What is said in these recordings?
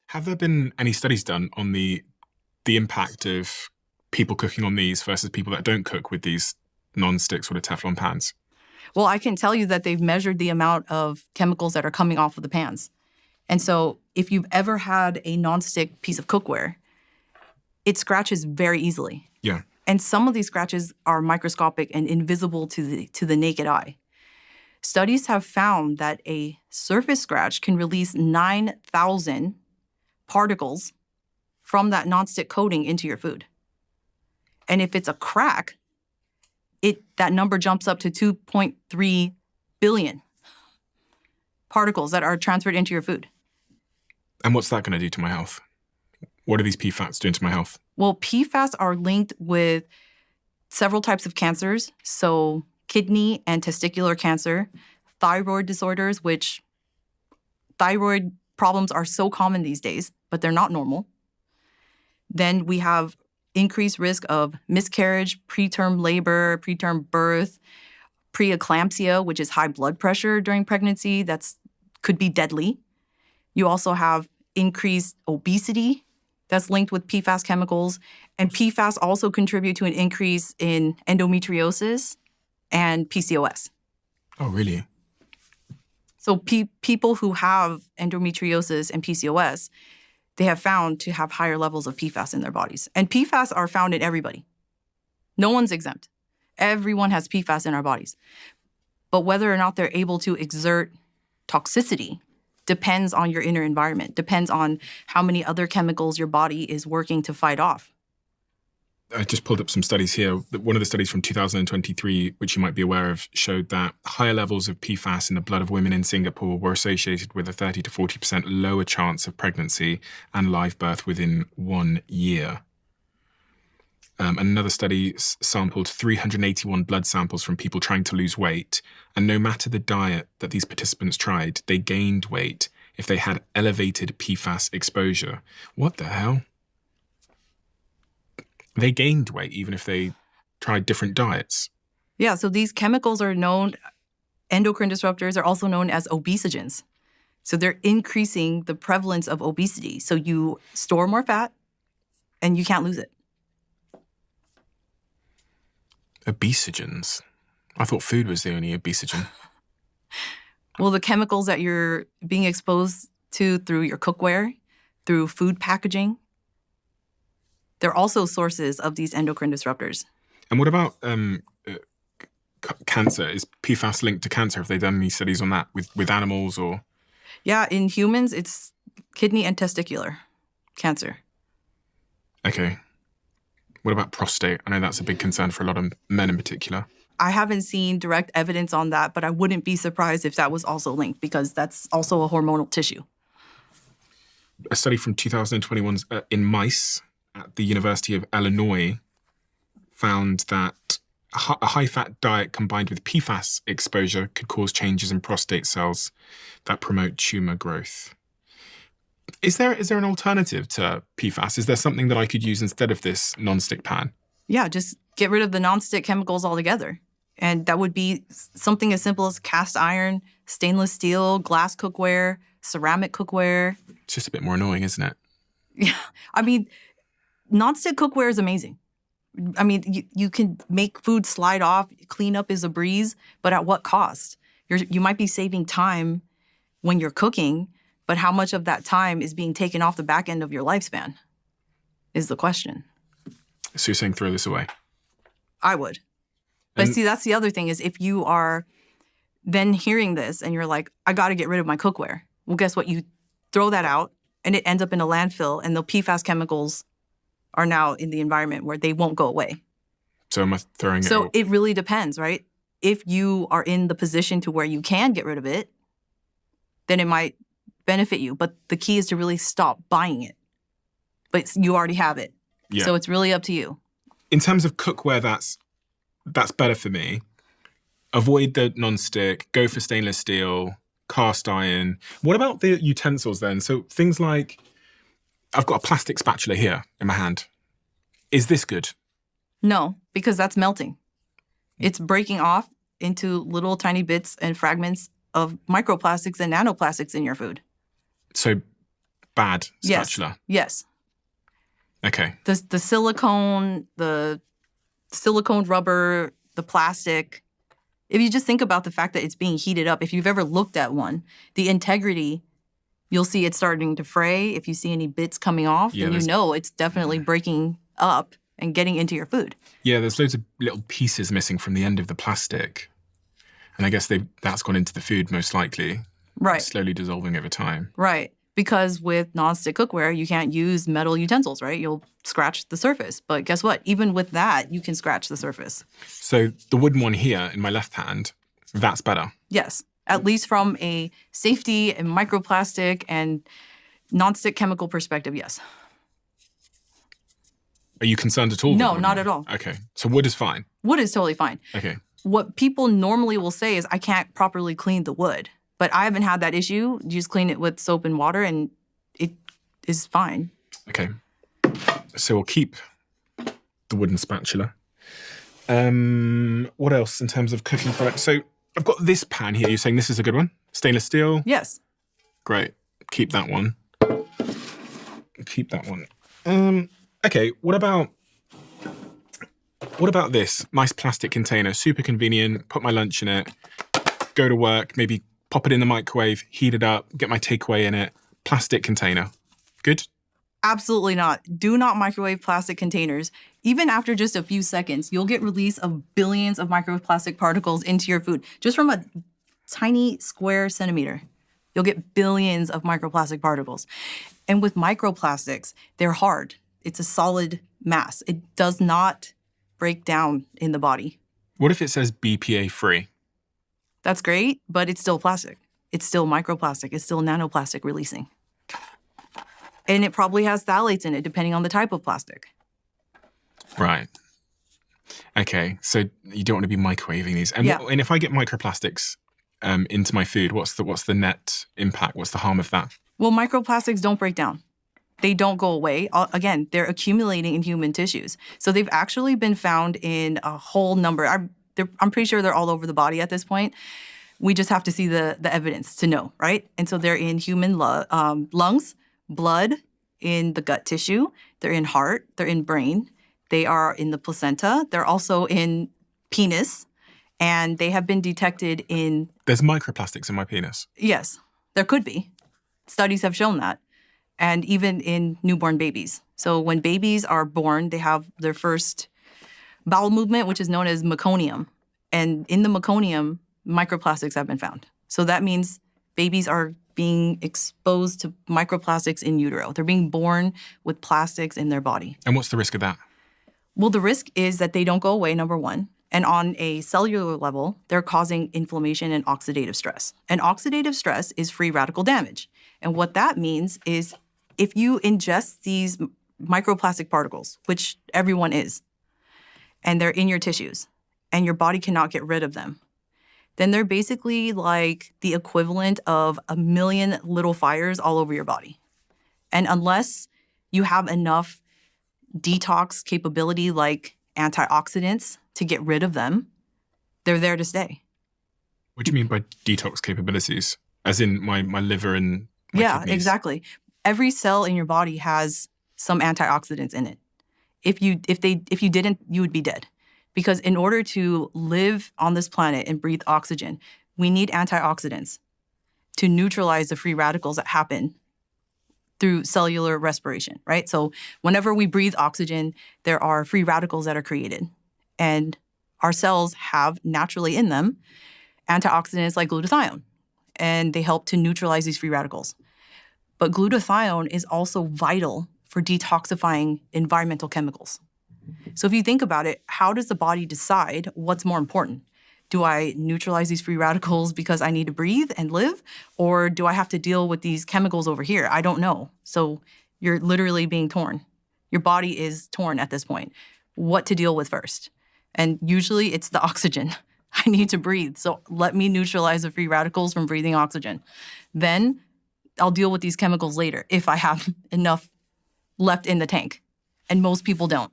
Have there been any studies done on the impact of people cooking on these versus people that don't cook with these non-stick sort of Teflon pans? Well, I can tell you that they've measured the amount of chemicals that are coming off of the pans. And so if you've ever had a nonstick piece of cookware, it scratches very easily. Yeah. And some of these scratches are microscopic and invisible to the naked eye. Studies have found that a surface scratch can release 9,000 particles from that nonstick coating into your food. And if it's a crack, that number jumps up to 2.3 billion particles that are transferred into your food. And what's that going to do to my health? What are these PFAS doing to my health? Well, PFAS are linked with several types of cancers. So kidney and testicular cancer, thyroid disorders, which thyroid problems are so common these days, but they're not normal. Then we have increased risk of miscarriage, preterm labor, preterm birth, preeclampsia, which is high blood pressure during pregnancy. Could be deadly. You also have increased obesity that's linked with PFAS chemicals. And PFAS also contribute to an increase in endometriosis and PCOS. Oh, really? So people who have endometriosis and PCOS, they have found to have higher levels of PFAS in their bodies. And PFAS are found in everybody. No one's exempt. Everyone has PFAS in our bodies. But whether or not they're able to exert toxicity depends on your inner environment, depends on how many other chemicals your body is working to fight off. I just pulled up some studies here. One of the studies from 2023, which you might be aware of, showed that higher levels of PFAS in the blood of women in Singapore were associated with a 30 to 40% lower chance of pregnancy and live birth within 1 year. Another study sampled 381 blood samples from people trying to lose weight, and no matter the diet that these participants tried, they gained weight if they had elevated PFAS exposure. What the hell? They gained weight even if they tried different diets. Yeah, so these chemicals are known, endocrine disruptors are also known as obesogens. So they're increasing the prevalence of obesity. So you store more fat and you can't lose it. Obesogens? I thought food was the only obesogen. Well, the chemicals that you're being exposed to through your cookware, through food packaging, they're also sources of these endocrine disruptors. And what about cancer? Is PFAS linked to cancer? Have they done any studies on that with animals or? Yeah, in humans, it's kidney and testicular cancer. Okay. What about prostate? I know that's a big concern for a lot of men in particular. I haven't seen direct evidence on that, but I wouldn't be surprised if that was also linked because that's also a hormonal tissue. A study from 2021 in mice at the University of Illinois found that a high-fat diet combined with PFAS exposure could cause changes in prostate cells that promote tumor growth. Is there an alternative to PFAS? Is there something that I could use instead of this non-stick pan? Yeah, just get rid of the non-stick chemicals altogether. And that would be something as simple as cast iron, stainless steel, glass cookware, ceramic cookware. It's just a bit more annoying, isn't it? Yeah, I mean, non-stick cookware is amazing. I mean, you can make food slide off, cleanup is a breeze, but at what cost? You might be saving time when you're cooking, but how much of that time is being taken off the back end of your lifespan is the question. So you're saying throw this away? I would. But see, that's the other thing is if you are then hearing this and you're like, I got to get rid of my cookware. Well, guess what? You throw that out and it ends up in a landfill and the PFAS chemicals are now in the environment where they won't go away. So am I throwing it? So it really depends, right? If you are in the position to where you can get rid of it, then it might benefit you. But the key is to really stop buying it. But you already have it. Yeah. So it's really up to you. In terms of cookware, that's better for me. Avoid the non-stick, go for stainless steel, cast iron. What about the utensils then? So things like, I've got a plastic spatula here in my hand. Is this good? No, because that's melting. It's breaking off into little tiny bits and fragments of microplastics and nanoplastics in your food. So bad Yes. spatula? Yes. Okay. The silicone, the silicone rubber, the plastic. If you just think about the fact that it's being heated up, if you've ever looked at one, the integrity, you'll see it starting to fray. If you see any bits coming off, Yeah, then you know it's definitely breaking up and getting into your food. Yeah, there's loads of little pieces missing from the end of the plastic. And I guess that's gone into the food most likely. Right. Slowly dissolving over time. Right. Because with nonstick cookware, you can't use metal utensils, right? You'll scratch the surface. But guess what? Even with that, you can scratch the surface. So the wooden one here in my left hand, that's better. Yes. At least from a safety and microplastic and nonstick chemical perspective, yes. Are you concerned at all? with No, wooden not one? at all. Okay. So wood is fine. Wood is totally fine. Okay. What people normally will say is, I can't properly clean the wood. But I haven't had that issue. You just clean it with soap and water and it is fine. Okay. So we'll keep the wooden spatula. What else in terms of cooking products? So I've got this pan here. You're saying this is a good one? Stainless steel? Yes. Great. Keep that one. Keep that one. Okay, what about this? Nice plastic container, super convenient, put my lunch in it, go to work, maybe pop it in the microwave, heat it up, get my takeaway in it. Plastic container. Good? Absolutely not. Do not microwave plastic containers. Even after just a few seconds, you'll get release of billions of microplastic particles into your food. Just from a tiny square centimeter, you'll get billions of microplastic particles. And with microplastics, they're hard. It's a solid mass. It does not break down in the body. What if it says BPA free? That's great, but it's still plastic. It's still microplastic. It's still nanoplastic releasing. And it probably has phthalates in it, depending on the type of plastic. Right. Okay, so you don't want to be microwaving these. And, Yeah. and if I get microplastics into my food, what's the net impact? What's the harm of that? Well, microplastics don't break down. They don't go away. Again, they're accumulating in human tissues. So they've actually been found in a whole number. I'm pretty sure they're all over the body at this point. We just have to see the evidence to know, right? And so they're in human lungs, blood, in the gut tissue. They're in heart. They're in brain. They are in the placenta. They're also in penis. And they have been detected in... There's microplastics in my penis? Yes, there could be. Studies have shown that. And even in newborn babies. So when babies are born, they have their first bowel movement, which is known as meconium. And in the meconium, microplastics have been found. So that means babies are being exposed to microplastics in utero. They're being born with plastics in their body. And what's the risk of that? Well, the risk is that they don't go away, number one. And on a cellular level, they're causing inflammation and oxidative stress. And oxidative stress is free radical damage. And what that means is if you ingest these microplastic particles, which everyone is, and they're in your tissues, and your body cannot get rid of them, then they're basically like the equivalent of 1 million little fires all over your body. And unless you have enough detox capability like antioxidants to get rid of them, they're there to stay. What do you mean by detox capabilities? As in my liver and my kidneys? Exactly. Every cell in your body has some antioxidants in it. If you didn't, you would be dead. Because in order to live on this planet and breathe oxygen, we need antioxidants to neutralize the free radicals that happen through cellular respiration, right? So whenever we breathe oxygen, there are free radicals that are created. And our cells have naturally in them antioxidants like glutathione, and they help to neutralize these free radicals. But glutathione is also vital for detoxifying environmental chemicals. So if you think about it, how does the body decide what's more important? Do I neutralize these free radicals because I need to breathe and live? Or do I have to deal with these chemicals over here? I don't know. So you're literally being torn. Your body is torn at this point. What to deal with first? And usually it's the oxygen. I need to breathe. So let me neutralize the free radicals from breathing oxygen. Then I'll deal with these chemicals later if I have enough left in the tank. And most people don't.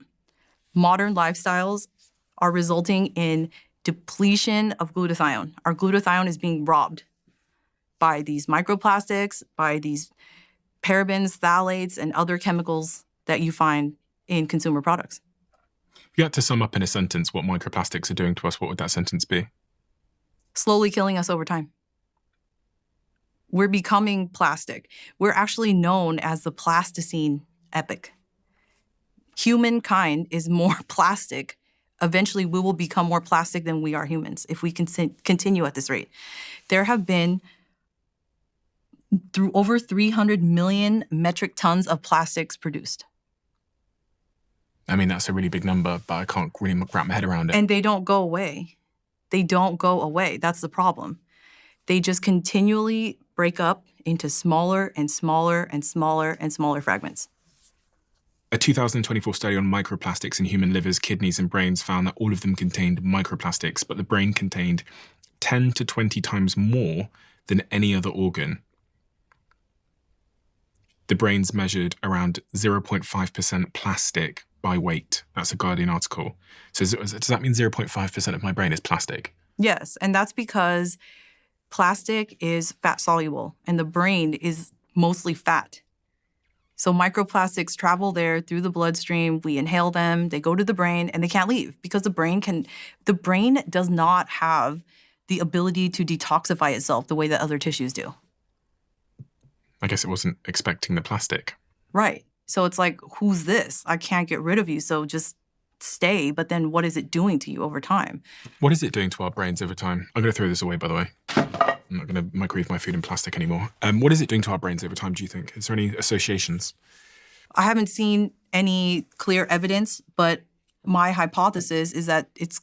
Modern lifestyles are resulting in depletion of glutathione. Our glutathione is being robbed by these microplastics, by these parabens, phthalates, and other chemicals that you find in consumer products. If you had to sum up in a sentence what microplastics are doing to us, what would that sentence be? Slowly killing us over time. We're becoming plastic. We're actually known as the Plasticine epoch. Humankind is more plastic. Eventually, we will become more plastic than we are humans if we continue at this rate. There have been through over 300 million metric tons of plastics produced. I mean, that's a really big number, but I can't really wrap my head around it. And they don't go away. They don't go away. That's the problem. They just continually break up into smaller and smaller and smaller and smaller fragments. A 2024 study on microplastics in human livers, kidneys, and brains found that all of them contained microplastics, but the brain contained 10 to 20 times more than any other organ. The brain's measured around 0.5% plastic by weight. That's a Guardian article. So does that mean 0.5% of my brain is plastic? Yes, and that's because plastic is fat soluble, and the brain is mostly fat. So microplastics travel there through the bloodstream, we inhale them, they go to the brain, and they can't leave because the brain does not have the ability to detoxify itself the way that other tissues do. I guess it wasn't expecting the plastic. Right. So it's like, who's this? I can't get rid of you, so just stay. But then what is it doing to you over time? What is it doing to our brains over time? I'm going to throw this away, by the way. I'm not going to microwave my food in plastic anymore. What is it doing to our brains over time, do you think? Is there any associations? I haven't seen any clear evidence, but my hypothesis is that it's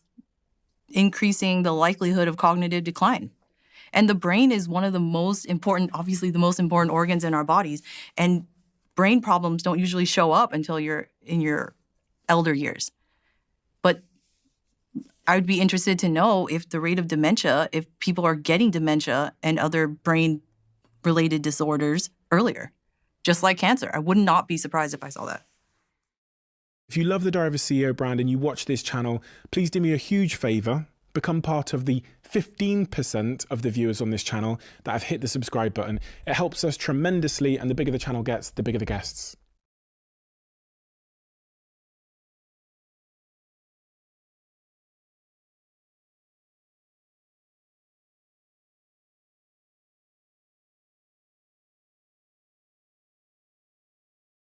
increasing the likelihood of cognitive decline. And the brain is one of the most important, obviously the most important organs in our bodies. And brain problems don't usually show up until you're in your elder years. But I would be interested to know if the rate of dementia, if people are getting dementia and other brain-related disorders earlier, just like cancer. I would not be surprised if I saw that. If you love the Diary of a CEO brand and you watch this channel, please do me a huge favor. Become part of the 15% of the viewers on this channel that have hit the subscribe button. It helps us tremendously, and the bigger the channel gets, the bigger the guests.